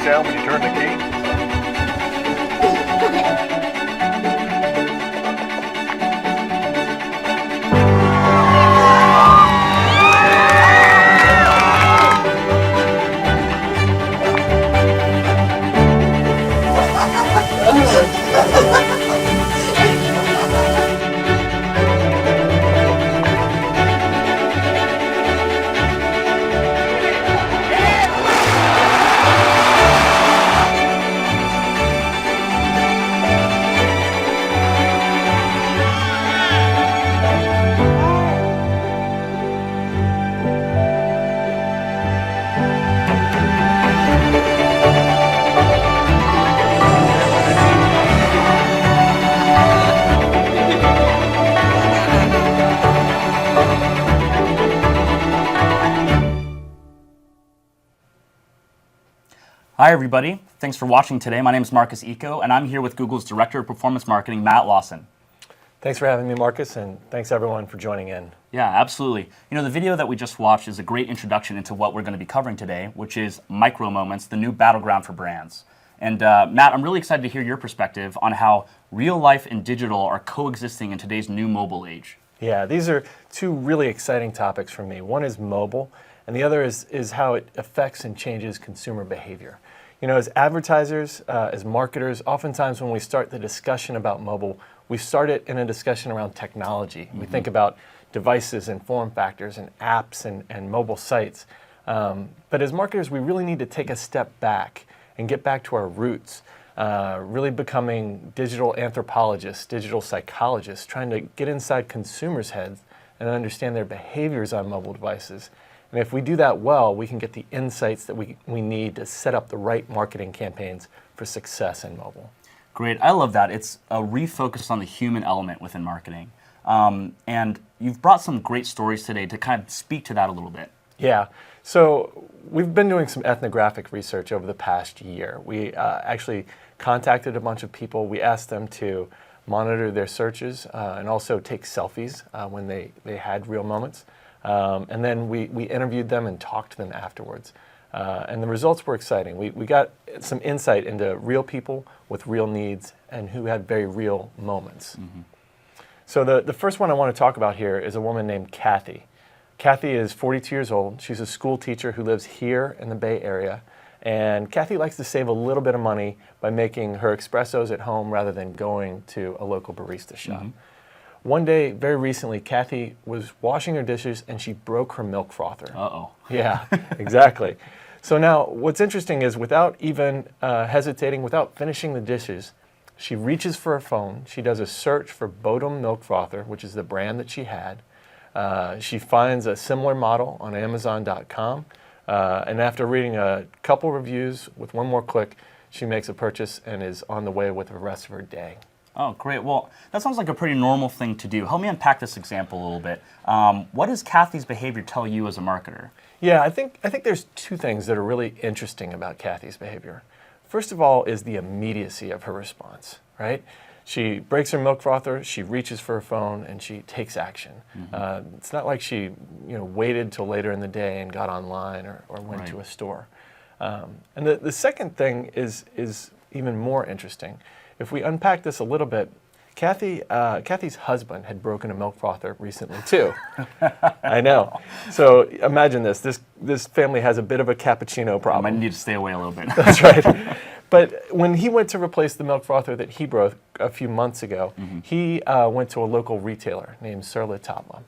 sound when you turn the key? Hi everybody, thanks for watching today. My name is Marcus Eco and I'm here with Google's Director of Performance Marketing, Matt Lawson. Thanks for having me, Marcus, and thanks everyone for joining in. Yeah, absolutely. You know, the video that we just watched is a great introduction into what we're going to be covering today, which is Micromoments, the new battleground for brands. And Matt, I'm really excited to hear your perspective on how real life and digital are coexisting in today's new mobile age. Yeah, these are two really exciting topics for me. One is mobile, and the other is how it affects and changes consumer behavior. You know, as advertisers, as marketers, oftentimes when we start the discussion about mobile, we start it in a discussion around technology. We think about devices and form factors and apps and mobile sites. But as marketers, we really need to take a step back and get back to our roots, really becoming digital anthropologists, digital psychologists, trying to get inside consumers' heads and understand their behaviors on mobile devices. And if we do that well, we can get the insights that we need to set up the right marketing campaigns for success in mobile. Great, I love that. It's a refocus on the human element within marketing. And you've brought some great stories today to kind of speak to that a little bit. Yeah, so we've been doing some ethnographic research over the past year. We actually contacted a bunch of people. We asked them to monitor their searches and also take selfies when they had real moments. And then we interviewed them and talked to them afterwards. And the results were exciting. We got some insight into real people with real needs and who had very real moments. So the first one I want to talk about here is a woman named Kathy. Kathy is 42 years old. She's a school teacher who lives here in the Bay Area. And Kathy likes to save a little bit of money by making her espressos at home rather than going to a local barista shop. One day, very recently, Kathy was washing her dishes and she broke her milk frother. Uh-oh. Yeah, exactly. So now, what's interesting is without even hesitating, without finishing the dishes, she reaches for her phone. She does a search for Bodum milk frother, which is the brand that she had. She finds a similar model on Amazon.com. And after reading a couple reviews, with one more click, she makes a purchase and is on the way with the rest of her day. Oh, great. Well, that sounds like a pretty normal thing to do. Help me unpack this example a little bit. What does Kathy's behavior tell you as a marketer? Yeah, I think there's two things that are really interesting about Kathy's behavior. First of all is the immediacy of her response, right? She breaks her milk frother, she reaches for her phone, and she takes action. It's not like she waited till later in the day and got online or went to a store. And the second thing is even more interesting. If we unpack this a little bit, Kathy's husband had broken a milk frother recently too. I know. So imagine this. This family has a bit of a cappuccino problem. I might need to stay away a little bit. That's right. But when he went to replace the milk frother that he broke a few months ago, he went to a local retailer named Sur La Table.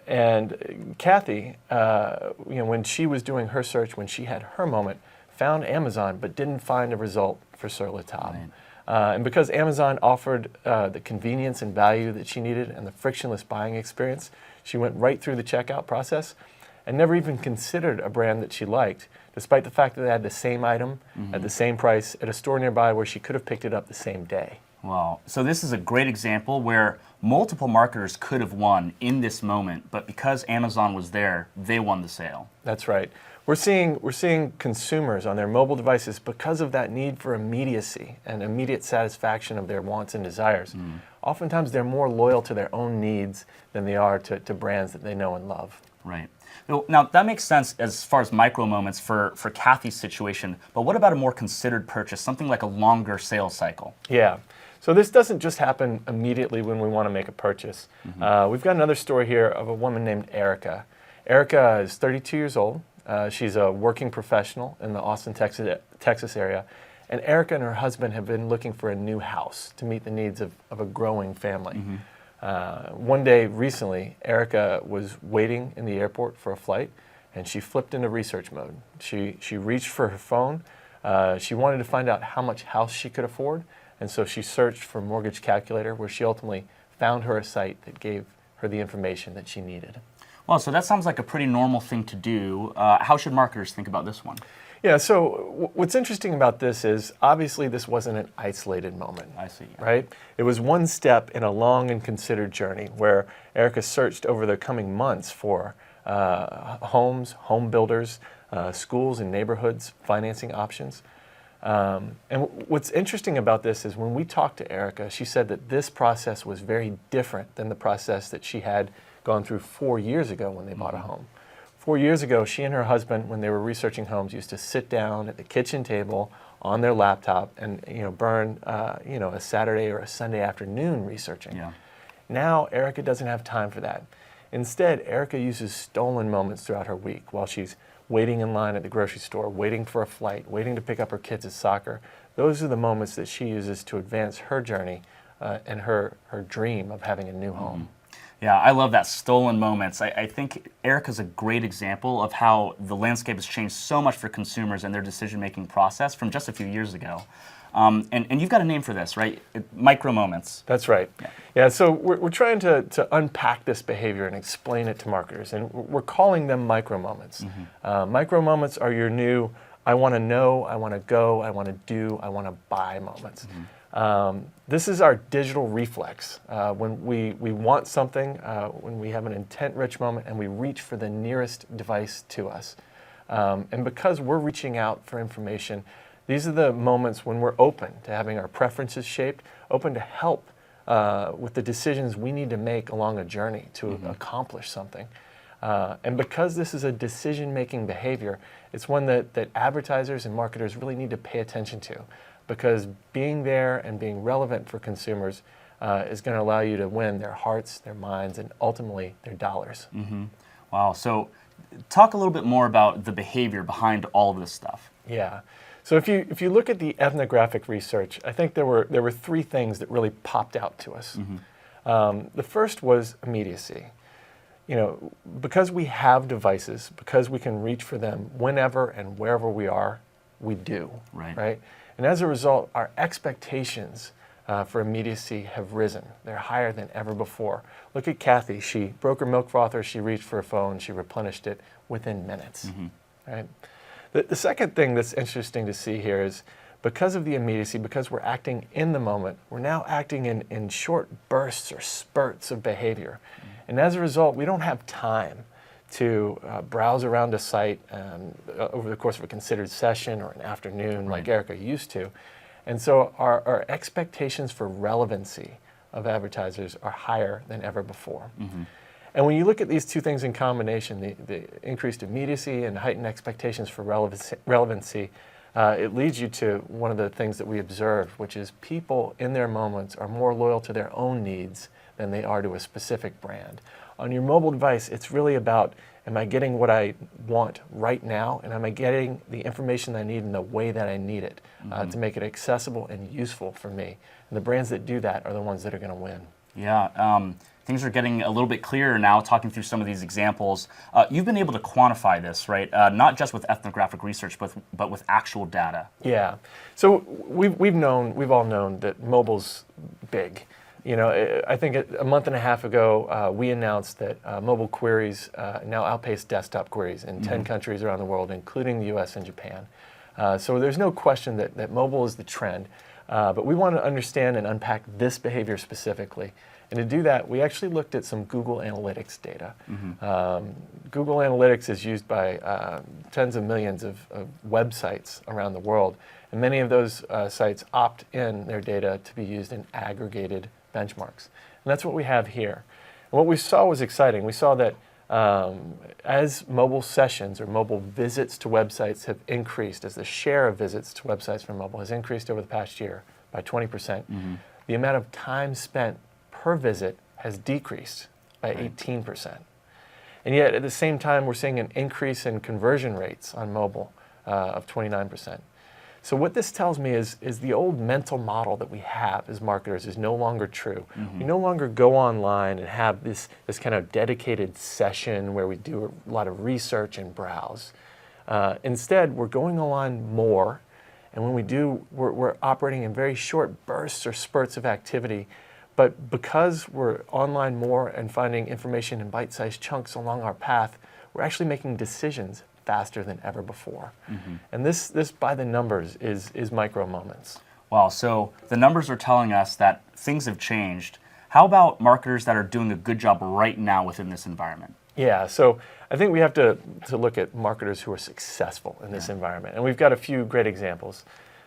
And Kathy, when she was doing her search, when she had her moment, found Amazon but didn't find a result for Sur La Table. Right. And because Amazon offered the convenience and value that she needed and the frictionless buying experience, she went right through the checkout process and never even considered a brand that she liked, despite the fact that they had the same item at the same price at a store nearby where she could have picked it up the same day. Wow. So this is a great example where multiple marketers could have won in this moment, but because Amazon was there, they won the sale. That's right. We're seeing consumers on their mobile devices, because of that need for immediacy and immediate satisfaction of their wants and desires. Oftentimes they're more loyal to their own needs than they are to brands that they know and love. Right. Now, that makes sense as far as micro moments for Kathy's situation, but what about a more considered purchase, something like a longer sales cycle? Yeah. So this doesn't just happen immediately when we want to make a purchase. We've got another story here of a woman named Erica. Erica is 32 years old. She's a working professional in the Austin, Texas area. And Erica and her husband have been looking for a new house to meet the needs of a growing family. One day recently, Erica was waiting in the airport for a flight, and she flipped into research mode. She reached for her phone. She wanted to find out how much house she could afford, and so she searched for Mortgage Calculator, where she ultimately found her a site that gave her the information that she needed. Well, so that sounds like a pretty normal thing to do. How should marketers think about this one? Yeah, so what's interesting about this is obviously this wasn't an isolated moment. I see. Yeah. Right? It was one step in a long and considered journey where Erica searched over the coming months for homes, home builders, schools and neighborhoods, financing options. And what's interesting about this is when we talked to Erica, she said that this process was very different than the process that she had gone through 4 years ago when they bought a home. 4 years ago, she and her husband, when they were researching homes, used to sit down at the kitchen table on their laptop and burn a Saturday or a Sunday afternoon researching. Yeah. Now, Erica doesn't have time for that. Instead, Erica uses stolen moments throughout her week while she's waiting in line at the grocery store, waiting for a flight, waiting to pick up her kids at soccer. Those are the moments that she uses to advance her journey and her dream of having a new home. Yeah, I love that, stolen moments. I think Erica's a great example of how the landscape has changed so much for consumers and their decision-making process from just a few years ago. And you've got a name for this, right? Micro moments. That's right. Yeah, so we're trying to unpack this behavior and explain it to marketers, and we're calling them micro moments. Micro moments are your new, I want to know, I want to go, I want to do, I want to buy moments. This is our digital reflex. When we want something, when we have an intent-rich moment and we reach for the nearest device to us. And because we're reaching out for information, these are the moments when we're open to having our preferences shaped, open to help with the decisions we need to make along a journey to accomplish something. And because this is a decision-making behavior, it's one that advertisers and marketers really need to pay attention to, because being there and being relevant for consumers is going to allow you to win their hearts, their minds, and ultimately their dollars. Wow. So talk a little bit more about the behavior behind all of this stuff. Yeah. So if you look at the ethnographic research, I think there were three things that really popped out to us. The first was immediacy. Because we have devices, because we can reach for them whenever and wherever we are, we do. Right? And as a result, our expectations for immediacy have risen. They're higher than ever before. Look at Kathy. She broke her milk frother, she reached for a phone, she replenished it within minutes. Right? The second thing that's interesting to see here is because of the immediacy, because we're acting in the moment, we're now acting in short bursts or spurts of behavior. And as a result, we don't have time to browse around a site over the course of a considered session or an afternoon like Erica used to. And so our expectations for relevancy of advertisers are higher than ever before. And when you look at these two things in combination, the increased immediacy and heightened expectations for relevancy, it leads you to one of the things that we observed, which is people in their moments are more loyal to their own needs than they are to a specific brand. On your mobile device, it's really about, am I getting what I want right now, and am I getting the information I need in the way that I need it to make it accessible and useful for me? And the brands that do that are the ones that are going to win. Yeah, things are getting a little bit clearer now, talking through some of these examples. You've been able to quantify this, right? Not just with ethnographic research, but with actual data. Yeah. So we've all known that mobile's big. I think a month and a half ago, we announced that mobile queries now outpace desktop queries in 10 countries around the world, including the US and Japan. So there's no question that mobile is the trend. But we want to understand and unpack this behavior specifically. And to do that, we actually looked at some Google Analytics data. Google Analytics is used by tens of millions of websites around the world. And many of those sites opt in their data to be used in aggregated benchmarks. And that's what we have here. And what we saw was exciting. We saw that As mobile sessions or mobile visits to websites have increased, as the share of visits to websites from mobile has increased over the past year by 20%, the amount of time spent per visit has decreased by 18%. And yet, at the same time, we're seeing an increase in conversion rates on mobile of 29%. So what this tells me is the old mental model that we have as marketers is no longer true. We no longer go online and have this kind of dedicated session where we do a lot of research and browse. Instead, we're going online more, and when we do, we're operating in very short bursts or spurts of activity. But because we're online more and finding information in bite-sized chunks along our path, we're actually making decisions faster than ever before. And this by the numbers is Micromoments. Wow, so the numbers are telling us that things have changed. How about marketers that are doing a good job right now within this environment? Yeah, so I think we have to look at marketers who are successful in this environment. And we've got a few great examples.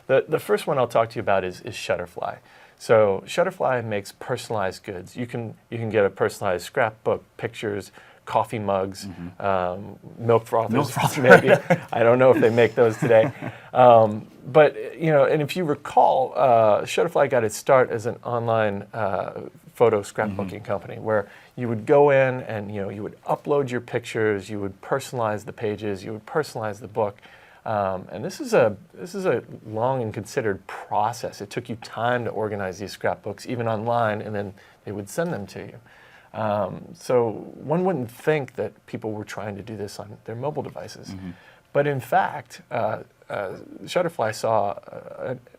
The first one I'll talk to you about is Shutterfly. So Shutterfly makes personalized goods. You can get a personalized scrapbook, pictures, coffee mugs, milk frothers, maybe. I don't know if they make those today. But, and if you recall, Shutterfly got its start as an online photo scrapbooking company where you would go in and, you would upload your pictures, you would personalize the pages, you would personalize the book. And this is a long and considered process. It took you time to organize these scrapbooks, even online, and then they would send them to you. So one wouldn't think that people were trying to do this on their mobile devices. But in fact, Shutterfly saw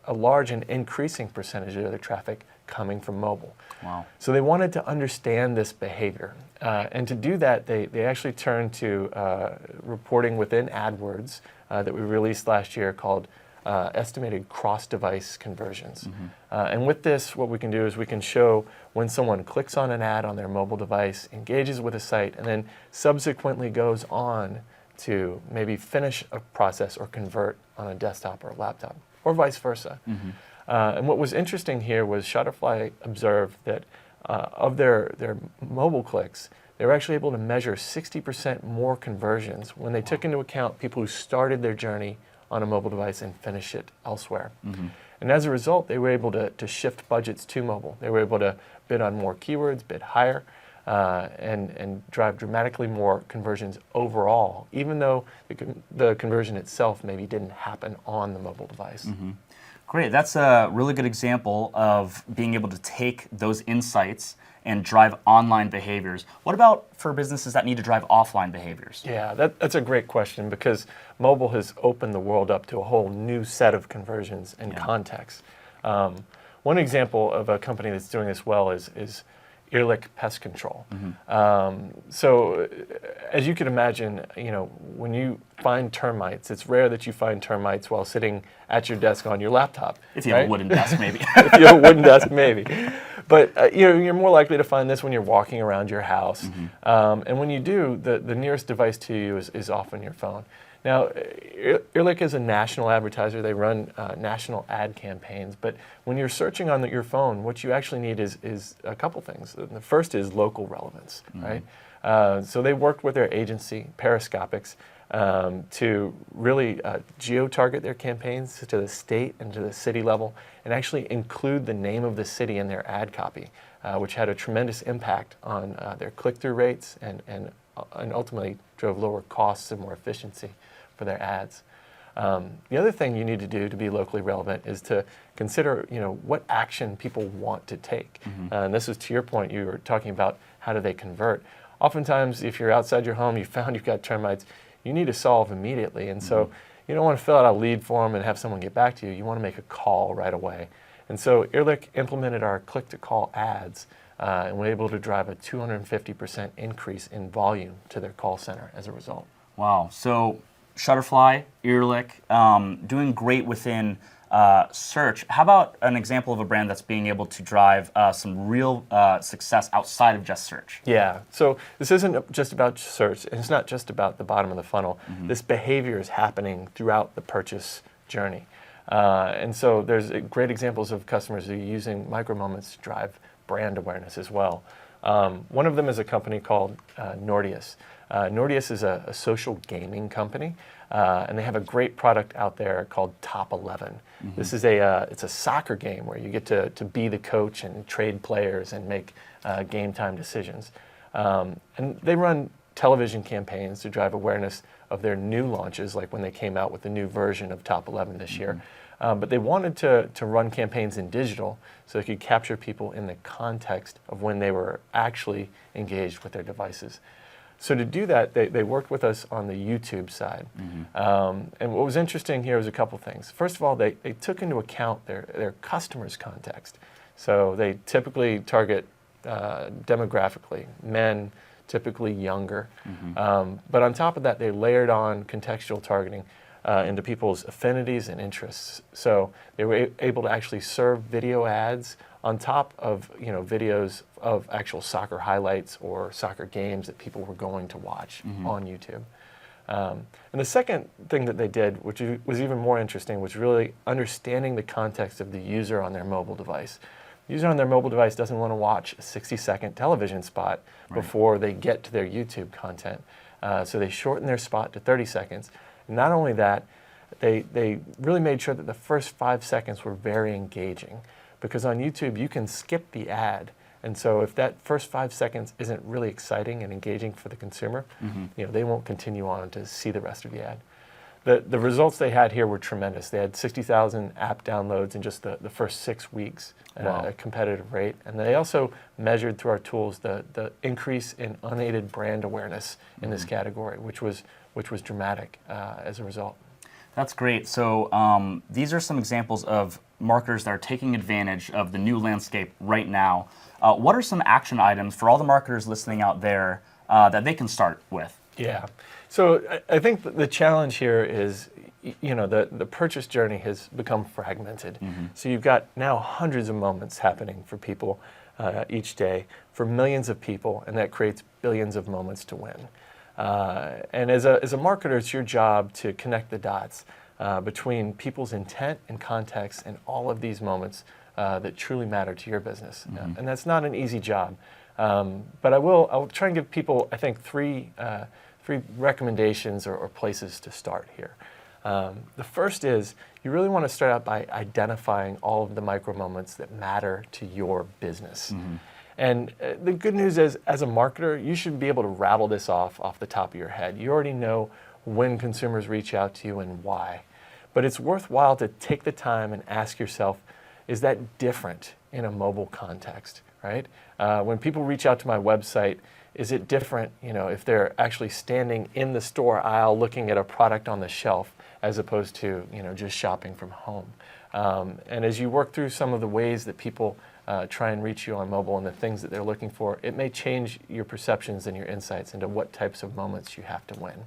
a large and increasing percentage of their traffic coming from mobile. Wow. So they wanted to understand this behavior. And to do that, they actually turned to reporting within AdWords that we released last year called estimated cross-device conversions. And with this, what we can do is we can show when someone clicks on an ad on their mobile device, engages with a site, and then subsequently goes on to maybe finish a process or convert on a desktop or a laptop, or vice versa. And what was interesting here was Shutterfly observed that of their mobile clicks, they were actually able to measure 60% more conversions when they took into account people who started their journey on a mobile device and finish it elsewhere. And as a result, they were able to shift budgets to mobile. They were able to bid on more keywords, bid higher, and drive dramatically more conversions overall, even though the conversion itself maybe didn't happen on the mobile device. Great. That's a really good example of being able to take those insights and drive online behaviors. What about for businesses that need to drive offline behaviors? Yeah, that's a great question because mobile has opened the world up to a whole new set of conversions and contexts. One example of a company that's doing this well is Ehrlich Pest Control. So as you can imagine, when you find termites, it's rare that you find termites while sitting at your desk on your laptop. If you have a wooden desk, maybe. If you have a wooden desk, maybe. But you're more likely to find this when you're walking around your house. And when you do, the nearest device to you is often your phone. Now, Ehrlich is a national advertiser. They run national ad campaigns. But when you're searching on your phone, what you actually need is a couple things. The first is local relevance, right? So they worked with their agency, Periscopics, to really geo-target their campaigns to the state and to the city level and actually include the name of the city in their ad copy, which had a tremendous impact on their click-through rates and ultimately drove lower costs and more efficiency for their ads. The other thing you need to do to be locally relevant is to consider, what action people want to take. And this is to your point, you were talking about how do they convert. Oftentimes, if you're outside your home, you found you've got termites, you need to solve immediately. And so you don't want to fill out a lead form and have someone get back to you. You want to make a call right away. And so Ehrlich implemented our click-to-call ads and were able to drive a 250% increase in volume to their call center as a result. Wow. So Shutterfly, Ehrlich, doing great within search. How about an example of a brand that's being able to drive some real success outside of just search? Yeah. So this isn't just about search, and it's not just about the bottom of the funnel. This behavior is happening throughout the purchase journey. And so there's great examples of customers who are using Micromoments to drive brand awareness as well. One of them is a company called Nordeus. Nordeus is a social gaming company, and they have a great product out there called Top 11. This is it's a soccer game where you get to be the coach and trade players and make game time decisions. And they run television campaigns to drive awareness of their new launches, like when they came out with the new version of Top 11 this year. But they wanted to run campaigns in digital so they could capture people in the context of when they were actually engaged with their devices. So to do that, they worked with us on the YouTube side. And what was interesting here was a couple things. First of all, they took into account their customers' context. So they typically target demographically, men, typically younger. But on top of that, they layered on contextual targeting into people's affinities and interests. So they were able to actually serve video ads on top of videos of actual soccer highlights or soccer games that people were going to watch on YouTube. And the second thing that they did, which was even more interesting, was really understanding the context of the user on their mobile device. The user on their mobile device doesn't want to watch a 60-second television spot before they get to their YouTube content. So they shortened their spot to 30 seconds. Not only that, they really made sure that the first 5 seconds were very engaging, because on YouTube you can skip the ad, and so if that first 5 seconds isn't really exciting and engaging for the consumer, they won't continue on to see the rest of the ad. The results they had here were tremendous. They had 60,000 app downloads in just the first 6 weeks at a competitive rate, and they also measured through our tools the increase in unaided brand awareness in this category, which was dramatic as a result. That's great. So these are some examples of marketers that are taking advantage of the new landscape right now. What are some action items for all the marketers listening out there that they can start with? Yeah. So I think the challenge here is, the purchase journey has become fragmented. So you've got now hundreds of moments happening for people each day for millions of people, and that creates billions of moments to win. And as a marketer, it's your job to connect the dots between people's intent and context and all of these moments that truly matter to your business. And that's not an easy job. But I'll try and give people, I think, three recommendations or places to start here. The first is you really want to start out by identifying all of the micro moments that matter to your business. And the good news is, as a marketer, you should be able to rattle this off the top of your head. You already know when consumers reach out to you and why. But it's worthwhile to take the time and ask yourself, is that different in a mobile context, right? When people reach out to my website, is it different, if they're actually standing in the store aisle looking at a product on the shelf as opposed to, just shopping from home? And as you work through some of the ways that people try and reach you on mobile and the things that they're looking for, it may change your perceptions and your insights into what types of moments you have to win.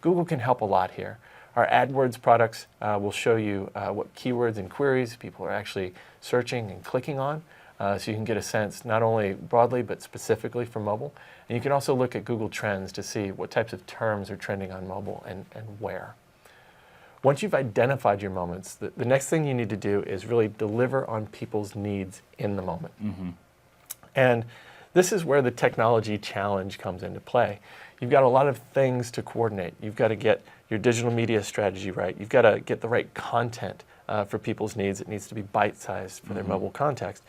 Google can help a lot here. Our AdWords products will show you what keywords and queries people are actually searching and clicking on, so you can get a sense not only broadly but specifically for mobile. And you can also look at Google Trends to see what types of terms are trending on mobile and where. Once you've identified your moments, the next thing you need to do is really deliver on people's needs in the moment. And this is where the technology challenge comes into play. You've got a lot of things to coordinate. You've got to get your digital media strategy right. You've got to get the right content for people's needs. It needs to be bite-sized for their mobile context.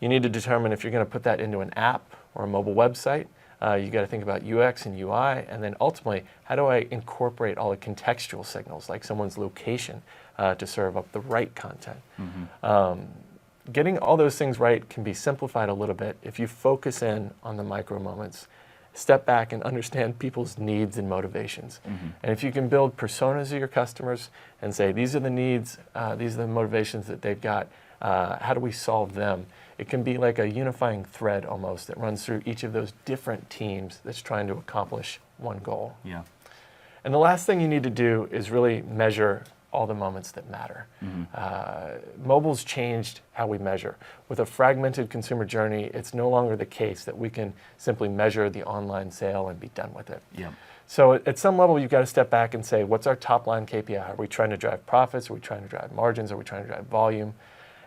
You need to determine if you're going to put that into an app or a mobile website. You've got to think about UX and UI, and then ultimately, how do I incorporate all the contextual signals, like someone's location, to serve up the right content? Getting all those things right can be simplified a little bit if you focus in on the micro moments, step back and understand people's needs and motivations. And if you can build personas of your customers and say, these are the needs, these are the motivations that they've got, how do we solve them? It can be like a unifying thread almost that runs through each of those different teams that's trying to accomplish one goal. Yeah. And the last thing you need to do is really measure all the moments that matter. Mobile's changed how we measure. With a fragmented consumer journey, it's no longer the case that we can simply measure the online sale and be done with it. Yeah. So at some level, you've got to step back and say, what's our top line KPI? Are we trying to drive profits? Are we trying to drive margins? Are we trying to drive volume?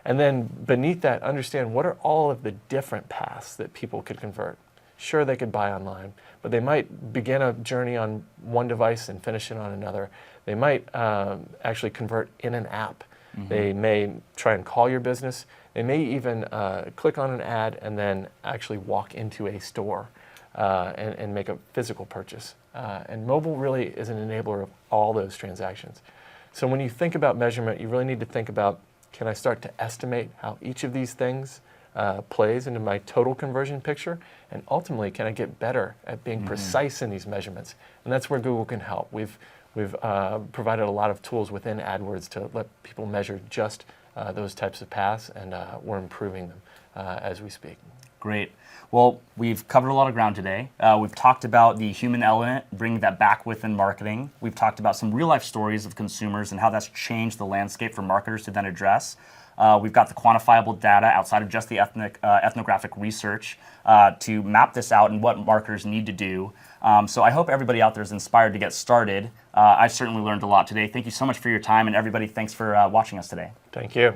And then beneath that, understand what are all of the different paths that people could convert. Sure, they could buy online, but they might begin a journey on one device and finish it on another. They might actually convert in an app. They may try and call your business. They may even click on an ad and then actually walk into a store and make a physical purchase. And mobile really is an enabler of all those transactions. So when you think about measurement, you really need to think about, can I start to estimate how each of these things plays into my total conversion picture? And ultimately, can I get better at being precise in these measurements? And that's where Google can help. We've provided a lot of tools within AdWords to let people measure just those types of paths, and we're improving them as we speak. Great. Well, we've covered a lot of ground today. We've talked about the human element, bringing that back within marketing. We've talked about some real-life stories of consumers and how that's changed the landscape for marketers to then address. We've got the quantifiable data outside of just the ethnographic research to map this out and what marketers need to do. So I hope everybody out there is inspired to get started. I certainly learned a lot today. Thank you so much for your time, and everybody, thanks for watching us today. Thank you.